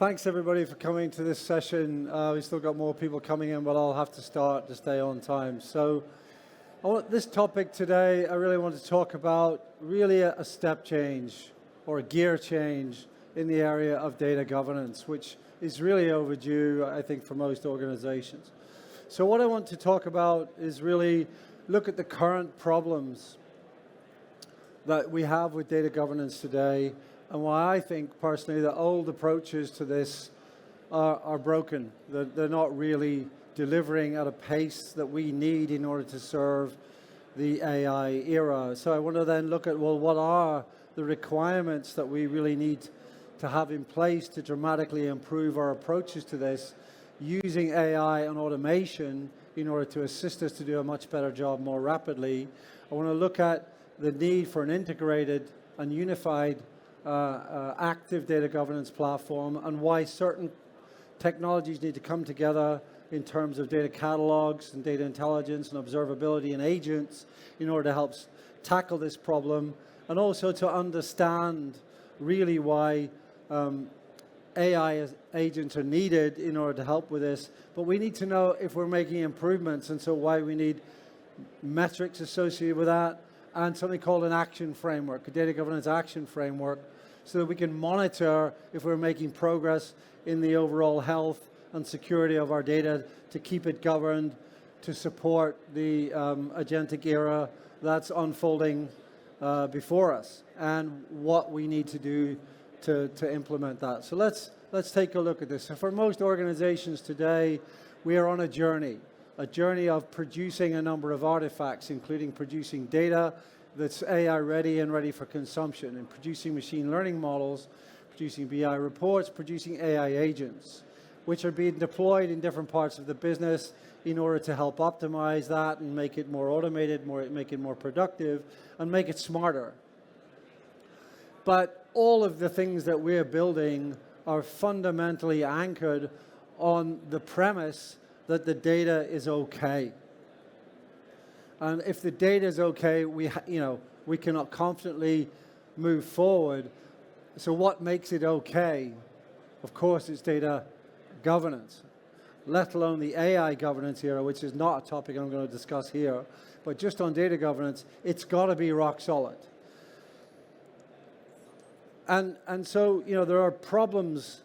Thanks everybody for coming to this session. We've still got more people coming in, but I'll have to start to stay on time. So this topic today, I really want to talk about really a step change or a gear change in the area of data governance, which is really overdue, I think, for most organizations. So what I want to talk about is really look at the current problems that we have with data governance today, and why I think personally that old approaches to this are broken. They're not really delivering at a pace that we need in order to serve the AI era. So I want to then look at, well, what are the requirements that we really need to have in place to dramatically improve our approaches to this, using AI and automation in order to assist us to do a much better job more rapidly. I want to look at the need for an integrated and unified active data governance platform, and why certain technologies need to come together in terms of data catalogs and data intelligence and observability and agents in order to help tackle this problem, and also to understand really why AI agents are needed in order to help with this. But we need to know if we're making improvements, and so why we need metrics associated with that, and something called an action framework, a data governance action framework, so that we can monitor if we're making progress in the overall health and security of our data, to keep it governed, to support the agentic era that's unfolding before us, and what we need to do to implement that. So let's take a look at this. So for most organizations today, we are on a journey of producing a number of artifacts, including producing data that's AI ready and ready for consumption, and producing machine learning models, producing BI reports, producing AI agents, which are being deployed in different parts of the business in order to help optimize that and make it more automated, make it more productive, and make it smarter. But all of the things that we're building are fundamentally anchored on the premise that the data is okay. And if the data is okay, we cannot confidently move forward. So what makes it okay? Of course, it's data governance, let alone the AI governance era, which is not a topic I'm going to discuss here. But just on data governance, it's got to be rock solid. And so, there are problems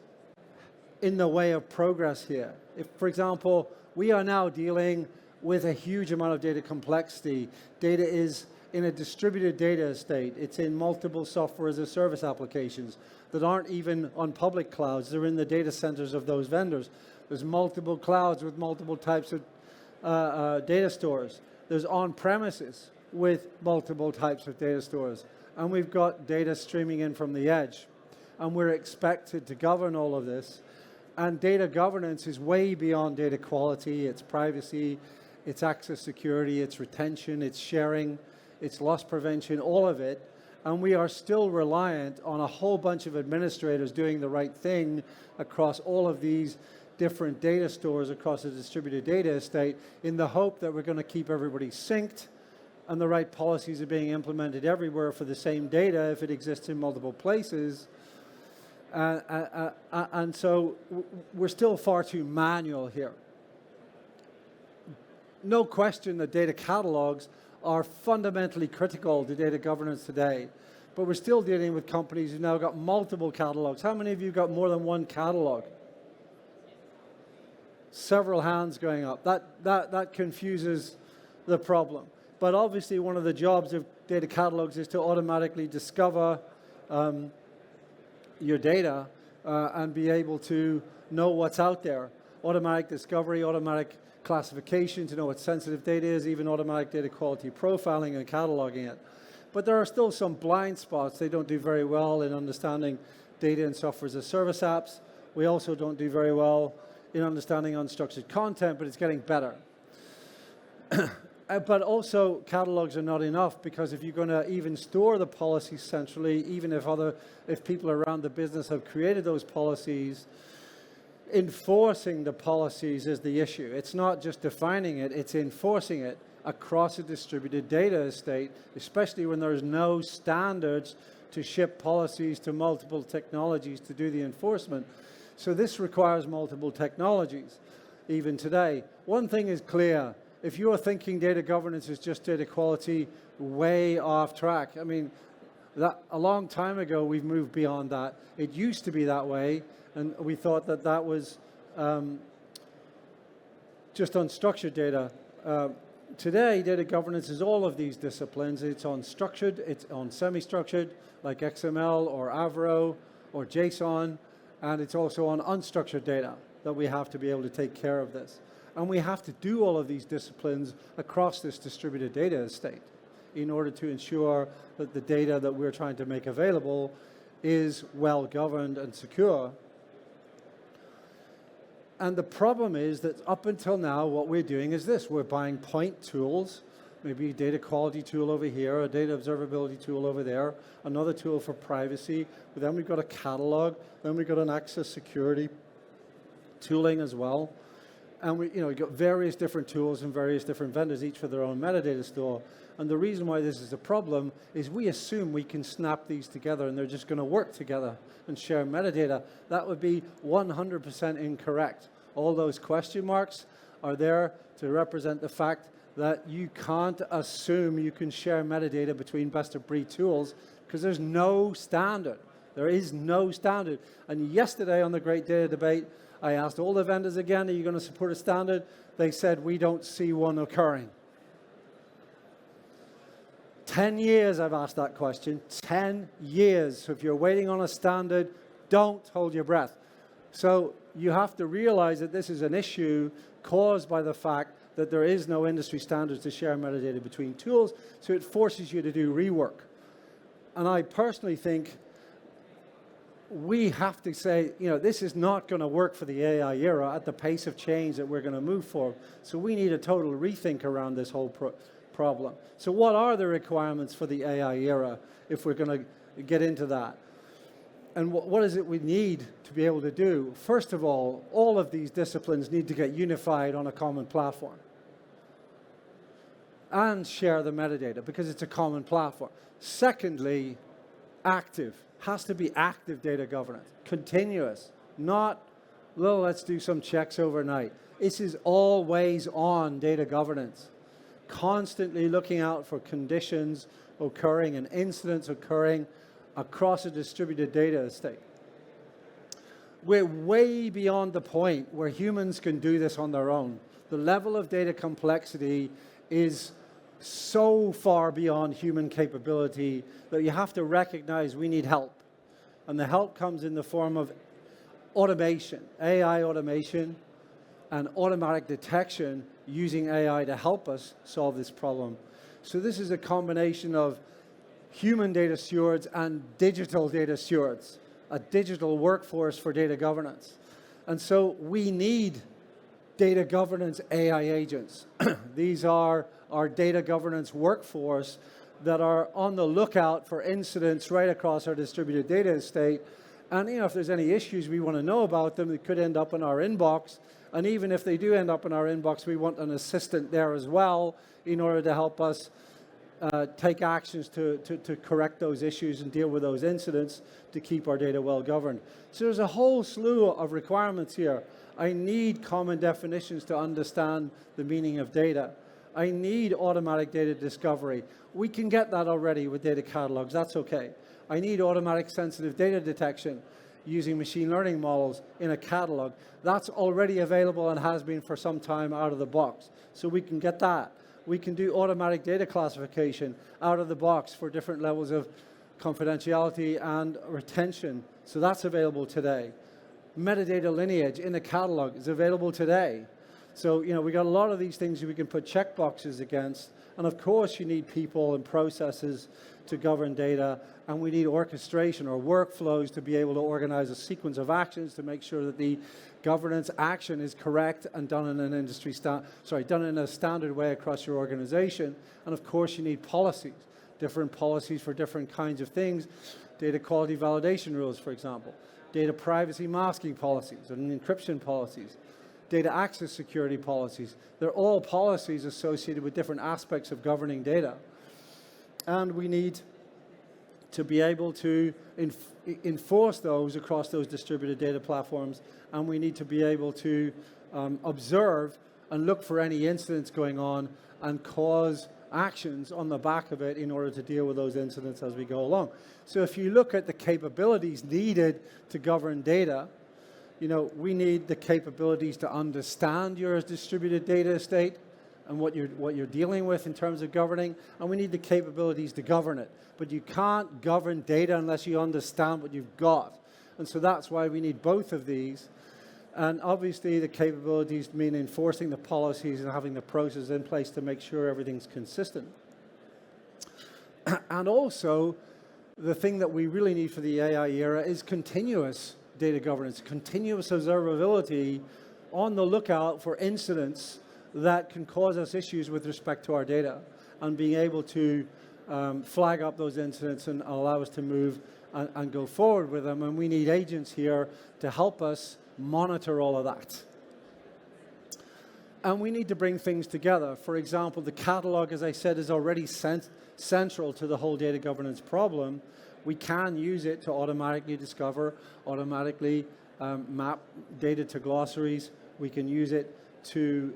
in the way of progress here. If, for example, we are now dealing with a huge amount of data complexity. Data is in a distributed data estate. It's in multiple software as a service applications that aren't even on public clouds. They're in the data centers of those vendors. There's multiple clouds with multiple types of data stores. There's on-premises with multiple types of data stores. And we've got data streaming in from the edge. And we're expected to govern all of this. And data governance is way beyond data quality, it's privacy, it's access security, it's retention, it's sharing, it's loss prevention, all of it. And we are still reliant on a whole bunch of administrators doing the right thing across all of these different data stores across a distributed data estate, in the hope that we're going to keep everybody synced and the right policies are being implemented everywhere for the same data if it exists in multiple places. And so we're still far too manual here. No question that data catalogs are fundamentally critical to data governance today, but we're still dealing with companies who've now got multiple catalogs. How many of you got more than one catalog? Several hands going up. That confuses the problem. But obviously one of the jobs of data catalogs is to automatically discover your data and be able to know what's out there. Automatic discovery, automatic classification to know what sensitive data is, even automatic data quality profiling and cataloging it. But there are still some blind spots. They don't do very well in understanding data and software as a service apps. We also don't do very well in understanding unstructured content, but it's getting better. But also, catalogs are not enough, because if you're going to even store the policies centrally, even if people around the business have created those policies, enforcing the policies is the issue. It's not just defining it, it's enforcing it across a distributed data estate, especially when there's no standards to ship policies to multiple technologies to do the enforcement. So this requires multiple technologies, even today. One thing is clear. If you are thinking data governance is just data quality, way off track. I mean, that a long time ago, we've moved beyond that. It used to be that way, and we thought that that was just unstructured data. Today, data governance is all of these disciplines. It's on structured, it's on semi-structured, like XML or Avro or JSON, and it's also on unstructured data that we have to be able to take care of this. And we have to do all of these disciplines across this distributed data estate in order to ensure that the data that we're trying to make available is well governed and secure. And the problem is that up until now, what we're doing is this. We're buying point tools, maybe a data quality tool over here, a data observability tool over there, another tool for privacy, but then we've got a catalog, then we've got an access security tooling as well. And we've got various different tools and various different vendors, each with their own metadata store. And the reason why this is a problem is we assume we can snap these together and they're just going to work together and share metadata. That would be 100% incorrect. All those question marks are there to represent the fact that you can't assume you can share metadata between best-of-breed tools because there's no standard. There is no standard. And yesterday on the Great Data Debate, I asked all the vendors again, are you going to support a standard? They said, we don't see one occurring. 10 years I've asked that question, 10 years. So if you're waiting on a standard, don't hold your breath. So you have to realize that this is an issue caused by the fact that there is no industry standards to share metadata between tools, so it forces you to do rework. And I personally think we have to say, this is not going to work for the AI era at the pace of change that we're going to move for. So we need a total rethink around this whole problem. So what are the requirements for the AI era if we're going to get into that? And what is it we need to be able to do? First of all of these disciplines need to get unified on a common platform and share the metadata because it's a common platform. Secondly, has to be active data governance, continuous, not, well, let's do some checks overnight. This is always on data governance, constantly looking out for conditions occurring and incidents occurring across a distributed data estate. We're way beyond the point where humans can do this on their own. The level of data complexity is so far beyond human capability that you have to recognize we need help. And the help comes in the form of automation, AI automation, and automatic detection using AI to help us solve this problem. So this is a combination of human data stewards and digital data stewards, a digital workforce for data governance. And so we need data governance AI agents. These are our data governance workforce that are on the lookout for incidents right across our distributed data estate. And if there's any issues we want to know about them, it could end up in our inbox. And even if they do end up in our inbox, we want an assistant there as well in order to help us take actions to correct those issues and deal with those incidents to keep our data well governed. So there's a whole slew of requirements here. I need common definitions to understand the meaning of data. I need automatic data discovery. We can get that already with data catalogs. That's okay. I need automatic sensitive data detection using machine learning models in a catalog. That's already available and has been for some time out of the box. So we can get that. We can do automatic data classification out of the box for different levels of confidentiality and retention. So that's available today. Metadata lineage in the catalog is available today. So, we got a lot of these things we can put checkboxes against. And of course, you need people and processes to govern data. And we need orchestration or workflows to be able to organize a sequence of actions to make sure that the governance action is correct and done in an done in a standard way across your organization. And of course, you need policies, different policies for different kinds of things. Data quality validation rules, for example. Data privacy masking policies and encryption policies. Data access security policies. They're all policies associated with different aspects of governing data. And we need to be able to enforce those across those distributed data platforms, and we need to be able to observe and look for any incidents going on and cause actions on the back of it in order to deal with those incidents as we go along. So if you look at the capabilities needed to govern data, we need the capabilities to understand your distributed data estate and what you're dealing with in terms of governing, and we need the capabilities to govern it. But you can't govern data unless you understand what you've got. And so that's why we need both of these. And obviously the capabilities mean enforcing the policies and having the process in place to make sure everything's consistent. And also, the thing that we really need for the AI era is continuous data governance, continuous observability, on the lookout for incidents that can cause us issues with respect to our data, and being able to flag up those incidents and allow us to move and go forward with them. And we need agents here to help us monitor all of that. And we need to bring things together. For example, the catalog, as I said, is already central to the whole data governance problem. We can use it to automatically discover, automatically map data to glossaries. We can use it to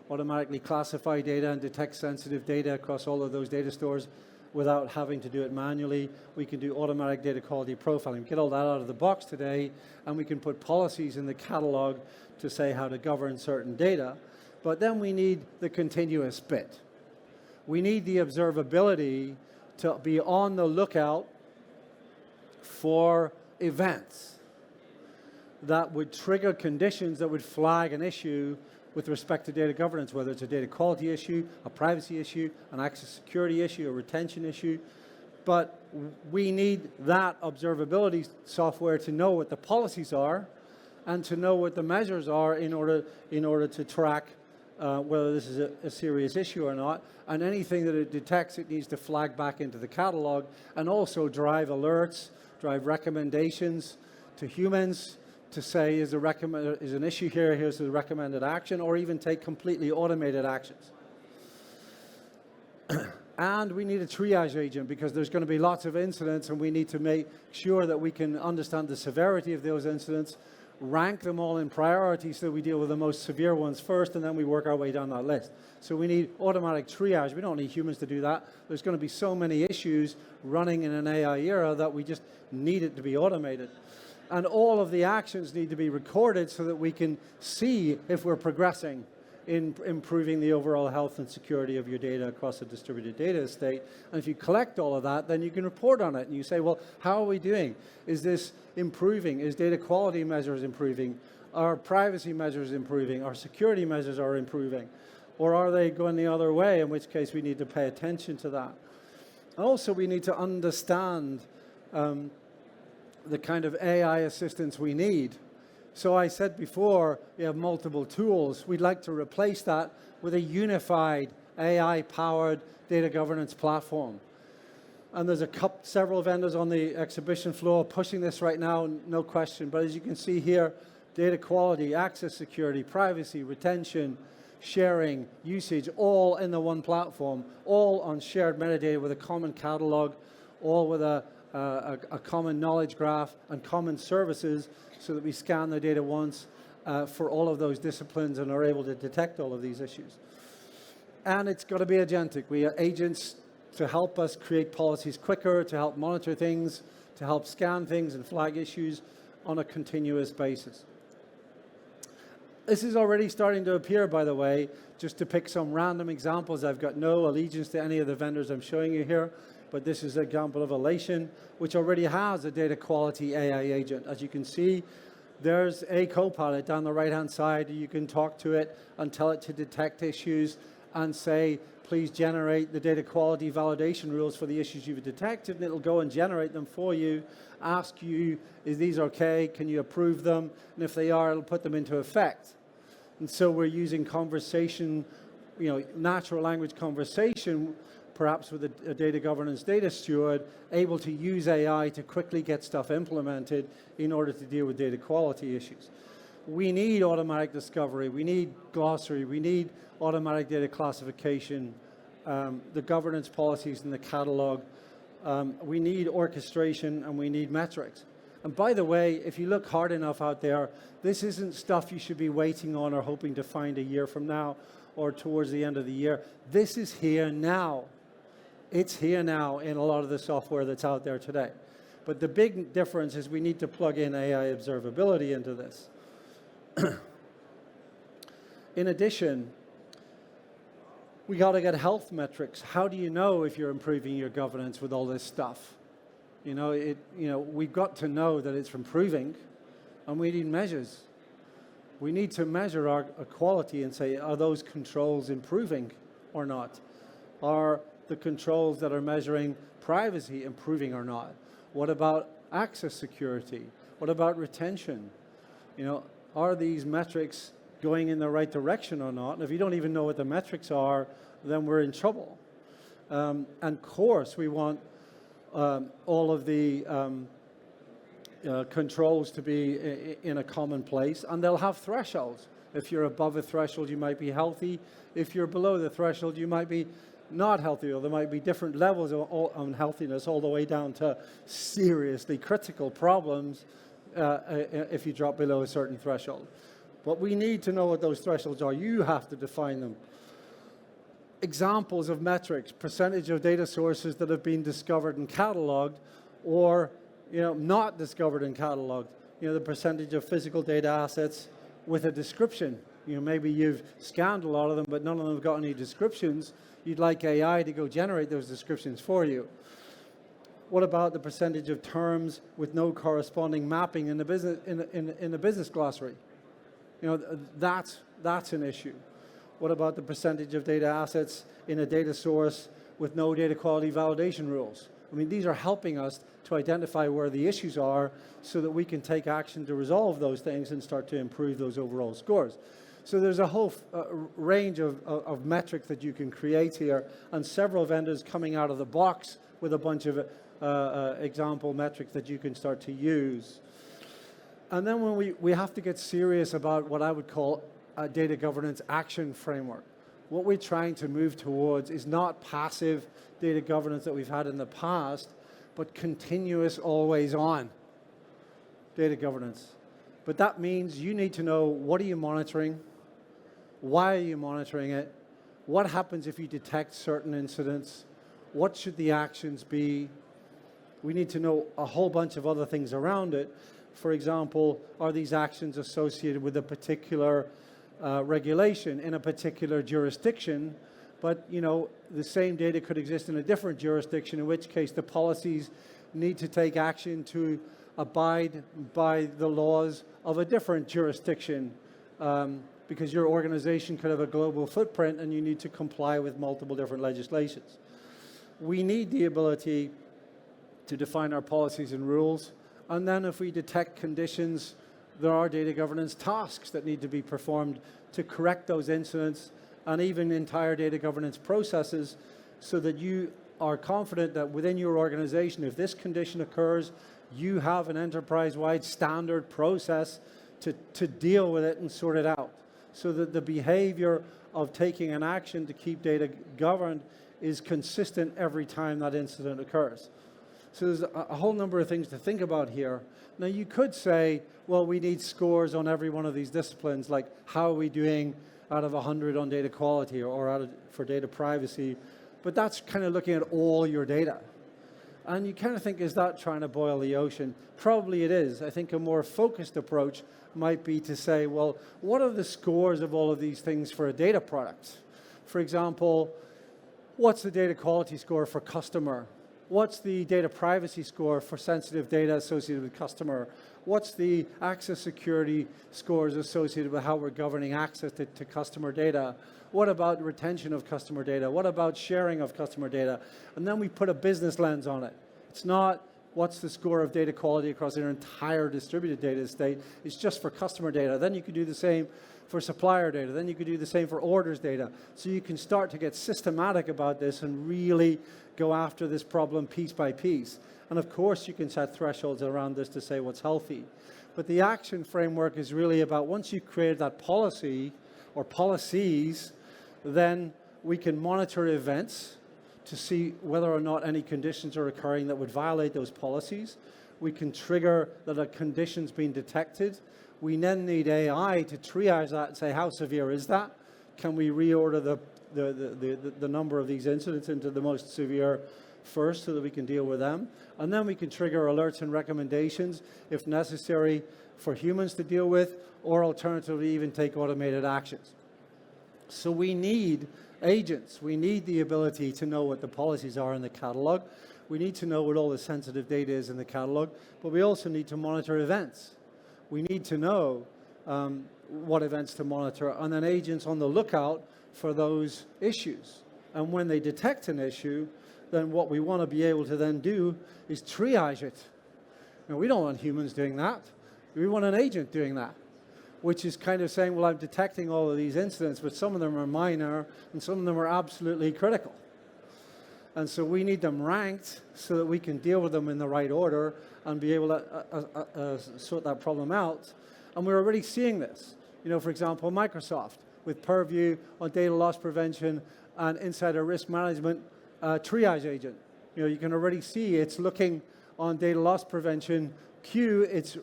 automatically classify data and detect sensitive data across all of those data stores without having to do it manually. We can do automatic data quality profiling. Get all that out of the box today, and we can put policies in the catalog to say how to govern certain data. But then we need the continuous bit. We need the observability to be on the lookout for events that would trigger conditions that would flag an issue with respect to data governance, whether it's a data quality issue, a privacy issue, an access security issue, a retention issue. But we need that observability software to know what the policies are and to know what the measures are in order to track whether this is a serious issue or not. And anything that it detects, it needs to flag back into the catalog, and also drive alerts, drive recommendations to humans to say, is an issue here, here's the recommended action, or even take completely automated actions. And we need a triage agent, because there's going to be lots of incidents, and we need to make sure that we can understand the severity of those incidents, rank them all in priority so that we deal with the most severe ones first, and then we work our way down that list. So we need automatic triage. We don't need humans to do that. There's going to be so many issues running in an AI era that we just need it to be automated. And all of the actions need to be recorded so that we can see if we're progressing in improving the overall health and security of your data across a distributed data estate. And if you collect all of that, then you can report on it. And you say, well, how are we doing? Is this improving? Is data quality measures improving? Are privacy measures improving? Are security measures are improving? Or are they going the other way, in which case we need to pay attention to that. And also, we need to understand the kind of AI assistance we need. So I said before, we have multiple tools. We'd like to replace that with a unified AI-powered data governance platform. And there's several vendors on the exhibition floor pushing this right now, no question. But as you can see here, data quality, access security, privacy, retention, sharing, usage, all in the one platform, all on shared metadata with a common catalog, all with a common knowledge graph and common services, so that we scan the data once for all of those disciplines and are able to detect all of these issues. And it's got to be agentic. We are agents to help us create policies quicker, to help monitor things, to help scan things and flag issues on a continuous basis. This is already starting to appear, by the way. Just to pick some random examples, I've got no allegiance to any of the vendors I'm showing you here, but this is an example of Elation, which already has a data quality AI agent. As you can see, there's a Copilot down the right-hand side. You can talk to it and tell it to detect issues and say, please generate the data quality validation rules for the issues you've detected, and it'll go and generate them for you, ask you, is these okay? Can you approve them? And if they are, it'll put them into effect. And so we're using conversation, natural language conversation, perhaps with a data governance data steward, able to use AI to quickly get stuff implemented in order to deal with data quality issues. We need automatic discovery, we need glossary, we need automatic data classification, the governance policies in the catalog, We need orchestration and we need metrics. And by the way, if you look hard enough out there, this isn't stuff you should be waiting on or hoping to find a year from now or towards the end of the year. This is here now. It's here now in a lot of the software that's out there today. But the big difference is we need to plug in AI observability into this. In addition, we got to get health metrics. How do you know if you're improving your governance with all this stuff? We've got to know that it's improving, and we need measures. We need to measure our quality and say, are those controls improving or not? Are the controls that are measuring privacy improving or not? What about access security? What about retention? Are these metrics going in the right direction or not? And if you don't even know what the metrics are, then we're in trouble. And of course, we want all of the controls to be in a common place, and they'll have thresholds. If you're above a threshold, you might be healthy. If you're below the threshold, you might be not healthy, or there might be different levels of unhealthiness all the way down to seriously critical problems if you drop below a certain threshold. But we need to know what those thresholds are. You have to define them. Examples of metrics: percentage of data sources that have been discovered and cataloged, or not discovered and cataloged. The percentage of physical data assets with a description. Maybe you've scanned a lot of them, but none of them have got any descriptions. You'd like AI to go generate those descriptions for you. What about the percentage of terms with no corresponding mapping in the business in the business glossary? That's an issue. What about the percentage of data assets in a data source with no data quality validation rules? I mean, these are helping us to identify where the issues are so that we can take action to resolve those things and start to improve those overall scores. So there's a whole range of metrics that you can create here, and several vendors coming out of the box with a bunch of example metrics that you can start to use. And then when we have to get serious about what I would call a data governance action framework. What we're trying to move towards is not passive data governance that we've had in the past, but continuous, always on data governance. But that means you need to know, what are you monitoring? Why are you monitoring it? What happens if you detect certain incidents? What should the actions be? We need to know a whole bunch of other things around it. For example, are these actions associated with a particular regulation in a particular jurisdiction? But the same data could exist in a different jurisdiction, in which case the policies need to take action to abide by the laws of a different jurisdiction, because your organization could have a global footprint and you need to comply with multiple different legislations. We need the ability to define our policies and rules, and then if we detect conditions, there are data governance tasks that need to be performed to correct those incidents, and even entire data governance processes, so that you are confident that within your organization, if this condition occurs, you have an enterprise-wide standard process to deal with it and sort it out, so that the behavior of taking an action to keep data governed is consistent every time that incident occurs. So there's a whole number of things to think about here. Now you could say, well, we need scores on every one of these disciplines, like how are we doing out of 100 on data quality or for data privacy, but that's kind of looking at all your data. And you kind of think, is that trying to boil the ocean? Probably it is. I think a more focused approach might be to say, well, what are the scores of all of these things for a data product? For example, what's the data quality score for customer? What's the data privacy score for sensitive data associated with customer? What's the access security scores associated with how we're governing access to customer data? What about retention of customer data? What about sharing of customer data? And then we put a business lens on it. It's not what's the score of data quality across their entire distributed data estate. It's just for customer data. Then you could do the same for supplier data. Then you could do the same for orders data. So you can start to get systematic about this and really go after this problem piece by piece. And of course, you can set thresholds around this to say what's healthy. But the action framework is really about, once you've created that policy or policies, then we can monitor events to see whether or not any conditions are occurring that would violate those policies. We can trigger that a condition's been detected. We then need AI to triage that and say, how severe is that? Can we reorder the number of these incidents into the most severe first so that we can deal with them? And then we can trigger alerts and recommendations if necessary for humans to deal with, or alternatively even take automated actions. So we need agents. We need the ability to know what the policies are in the catalog. We need to know what all the sensitive data is in the catalog, but we also need to monitor events. We need to know what events to monitor, and then agents on the lookout for those issues. And when they detect an issue, then what we want to be able to then do is triage it. Now, we don't want humans doing that. We want an agent doing that, which is kind of saying, well, I'm detecting all of these incidents, but some of them are minor, and some of them are absolutely critical. And so we need them ranked so that we can deal with them in the right order and be able to sort that problem out. And we're already seeing this. You know, for example, Microsoft with Purview on data loss prevention and insider risk management triage agent. You know, you can already see it's looking on data loss prevention queue. It's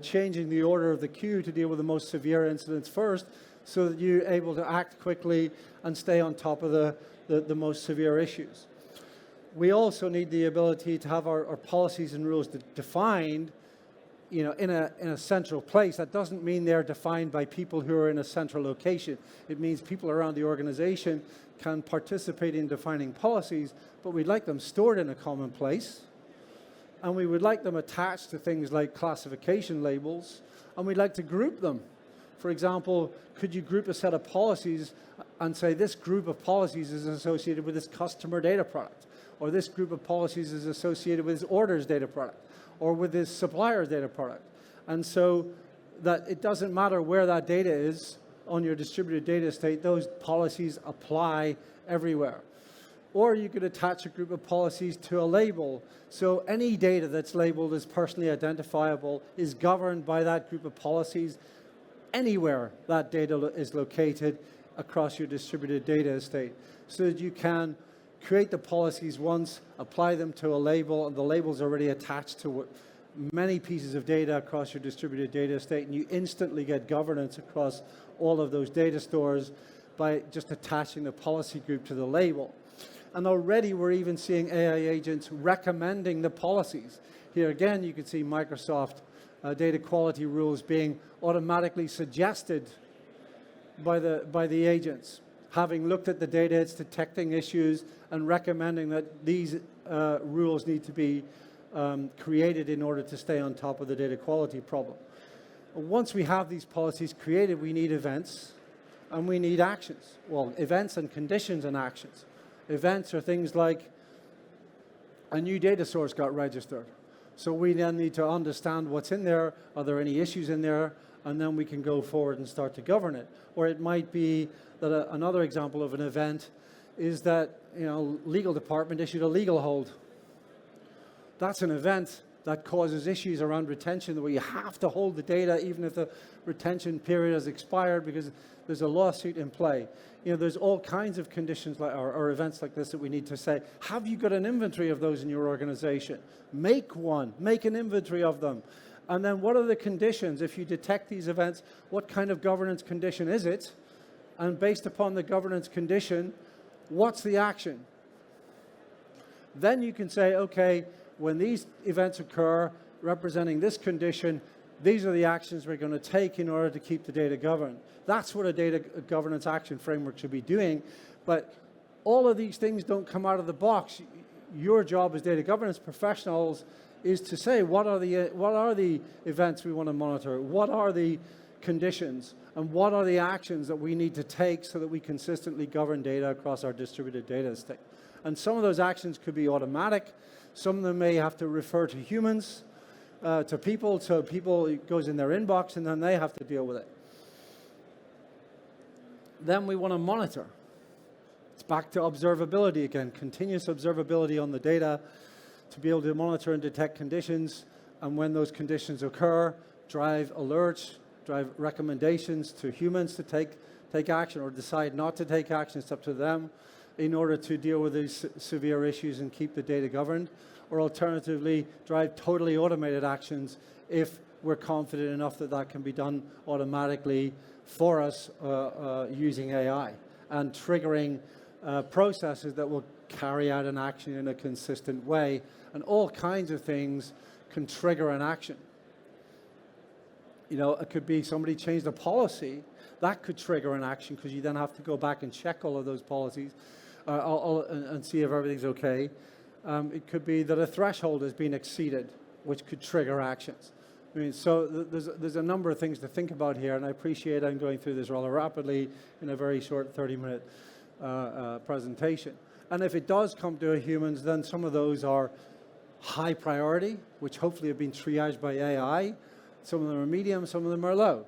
changing the order of the queue to deal with the most severe incidents first, so that you're able to act quickly and stay on top of the most severe issues. We also need the ability to have our policies and rules defined, you know, in a central place. That doesn't mean they're defined by people who are in a central location. It means people around the organization can participate in defining policies, but we'd like them stored in a common place, and we would like them attached to things like classification labels, and we'd like to group them. For example, could you group a set of policies and say this group of policies is associated with this customer data product, or this group of policies is associated with this orders data product, or with this supplier's data product. And so that it doesn't matter where that data is on your distributed data estate, those policies apply everywhere. Or you could attach a group of policies to a label. So any data that's labeled as personally identifiable is governed by that group of policies anywhere that data is located across your distributed data estate, so that you can create the policies once, apply them to a label, and the label's already attached to many pieces of data across your distributed data estate, and you instantly get governance across all of those data stores by just attaching the policy group to the label. And already we're even seeing AI agents recommending the policies. Here again, you can see Microsoft data quality rules being automatically suggested by the agents, having looked at the data, it's detecting issues and recommending that these rules need to be created in order to stay on top of the data quality problem. Once we have these policies created, we need events and we need actions. Well, events and conditions and actions. Events are things like a new data source got registered. So we then need to understand what's in there, are there any issues in there, and then we can go forward and start to govern it. Or it might be that another example of an event is that, you know, legal department issued a legal hold. That's an event that causes issues around retention, where you have to hold the data even if the retention period has expired because there's a lawsuit in play. You know, there's all kinds of conditions like, or events like this that we need to say, have you got an inventory of those in your organization? Make one, make an inventory of them. And then what are the conditions? If you detect these events, what kind of governance condition is it? And based upon the governance condition, what's the action? Then you can say, okay, when these events occur representing this condition, these are the actions we're going to take in order to keep the data governed. That's what a data governance action framework should be doing. But all of these things don't come out of the box. Your job as data governance professionals is to say, what are the events we want to monitor? What are the conditions? And what are the actions that we need to take so that we consistently govern data across our distributed data estate? And some of those actions could be automatic. Some of them may have to refer to humans, to people, so people, it goes in their inbox and then they have to deal with it. Then we want to monitor. It's back to observability again, continuous observability on the data to be able to monitor and detect conditions, and when those conditions occur, drive alerts, drive recommendations to humans to take action or decide not to take action. It's up to them. in order to deal with these severe issues and keep the data governed, or alternatively, drive totally automated actions if we're confident enough that that can be done automatically for us using AI, and triggering processes that will carry out an action in a consistent way. And all kinds of things can trigger an action. You know, it could be somebody changed a policy. That could trigger an action because you then have to go back and check all of those policies and see if everything's okay. It could be that a threshold has been exceeded, which could trigger actions. I mean, so there's a number of things to think about here, and I appreciate I'm going through this rather rapidly in a very short 30-minute presentation. And if it does come to humans, then some of those are high priority, which hopefully have been triaged by AI. Some of them are medium, some of them are low.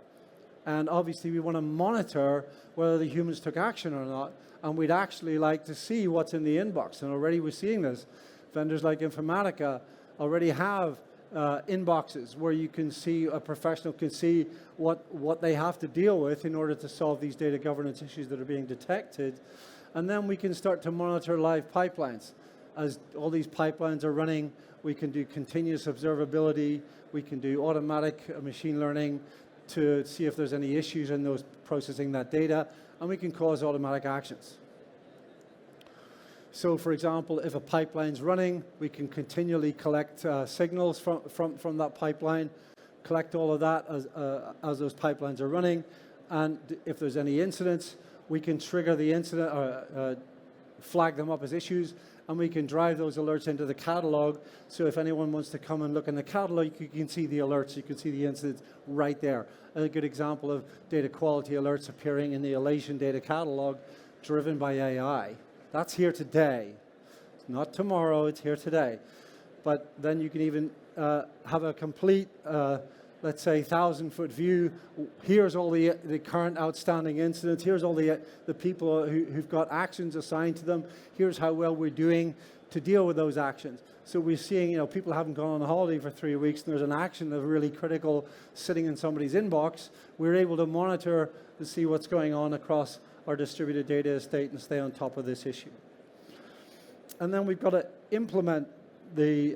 And obviously we want to monitor whether the humans took action or not, and we'd actually like to see what's in the inbox. And already we're seeing this. Vendors like Informatica already have inboxes where you can see, a professional can see what they have to deal with in order to solve these data governance issues that are being detected. And then we can start to monitor live pipelines. As all these pipelines are running, we can do continuous observability, we can do automatic machine learning to see if there's any issues in those processing that data, and we can cause automatic actions. So for example, if a pipeline's running, we can continually collect signals from that pipeline, collect all of that as those pipelines are running, and if there's any incidents, we can trigger the incident, or flag them up as issues, and we can drive those alerts into the catalog. So if anyone wants to come and look in the catalog, you can see the alerts, you can see the incidents right there. A good example of data quality alerts appearing in the Elation data catalog driven by AI. That's here today. It's not tomorrow, it's here today. But then you can even have a complete, let's say, 1,000-foot view. Here's all the current outstanding incidents. Here's all the people who've got actions assigned to them. Here's how well we're doing to deal with those actions. So we're seeing, you know, people haven't gone on holiday for 3 weeks, and there's an action that's really critical sitting in somebody's inbox. We're able to monitor to see what's going on across our distributed data estate and stay on top of this issue. And then we've got to implement the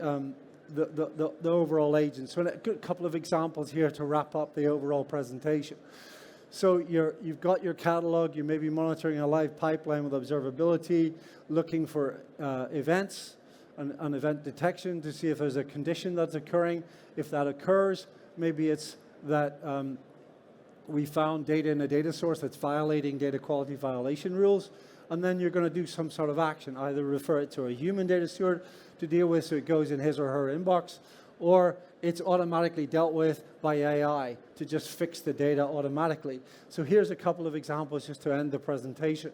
overall agent. So a couple of examples here to wrap up the overall presentation. So you've got your catalog, you may be monitoring a live pipeline with observability, looking for events and event detection to see if there's a condition that's occurring. If that occurs, maybe it's that we found data in a data source that's violating data quality violation rules, and then you're going to do some sort of action, either refer it to a human data steward to deal with so it goes in his or her inbox, or it's automatically dealt with by AI to just fix the data automatically. So here's a couple of examples just to end the presentation.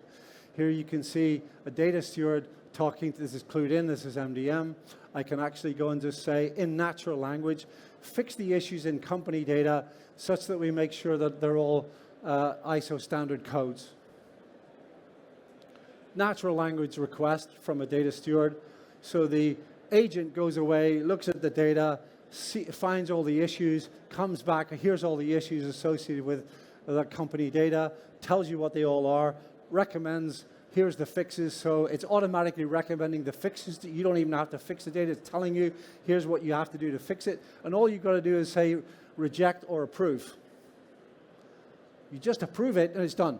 Here you can see a data steward talking, this is clued in, this is MDM. I can actually go and just say, in natural language, fix the issues in company data such that we make sure that they're all ISO standard codes. Natural language request from a data steward. So the agent goes away, looks at the data, finds all the issues, comes back, here's all the issues associated with that company data, tells you what they all are, recommends, here's the fixes. So it's automatically recommending the fixes. You don't even have to fix the data. It's telling you, here's what you have to do to fix it. And all you've got to do is say, reject or approve. You just approve it and it's done.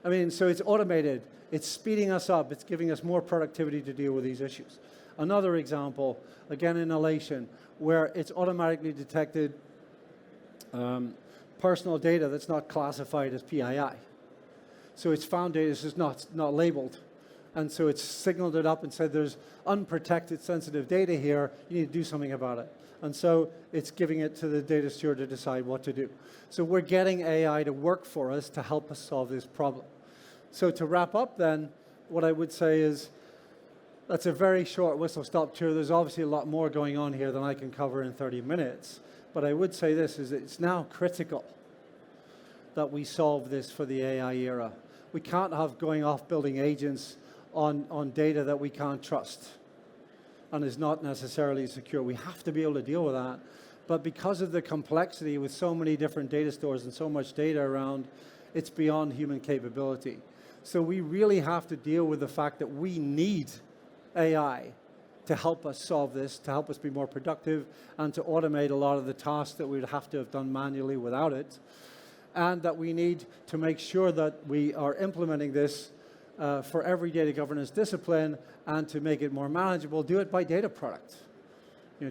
I mean, so it's automated. It's speeding us up. It's giving us more productivity to deal with these issues. Another example, again in Elation, where it's automatically detected personal data that's not classified as PII. So it's found data that's not labeled. And so it's signaled it up and said there's unprotected sensitive data here, you need to do something about it. And so it's giving it to the data steward to decide what to do. So we're getting AI to work for us to help us solve this problem. So to wrap up then, what I would say is, that's a very short whistle-stop tour. There's obviously a lot more going on here than I can cover in 30 minutes. But I would say this, is it's now critical that we solve this for the AI era. We can't have going off building agents on data that we can't trust and is not necessarily secure. We have to be able to deal with that. But because of the complexity with so many different data stores and so much data around, it's beyond human capability. So we really have to deal with the fact that we need AI to help us solve this, to help us be more productive, and to automate a lot of the tasks that we'd have to have done manually without it. And that we need to make sure that we are implementing this for every data governance discipline, and to make it more manageable, do it by data product.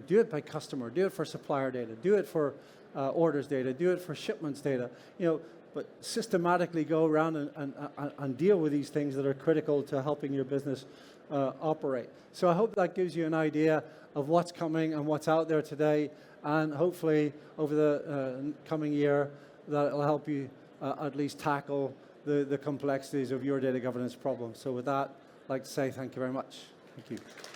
Do it by customer, do it for supplier data, do it for orders data, do it for shipments data. But systematically go around and deal with these things that are critical to helping your business operate. So I hope that gives you an idea of what's coming and what's out there today, and hopefully over the coming year that will help you at least tackle the complexities of your data governance problems. So with that, I'd like to say thank you very much. Thank you.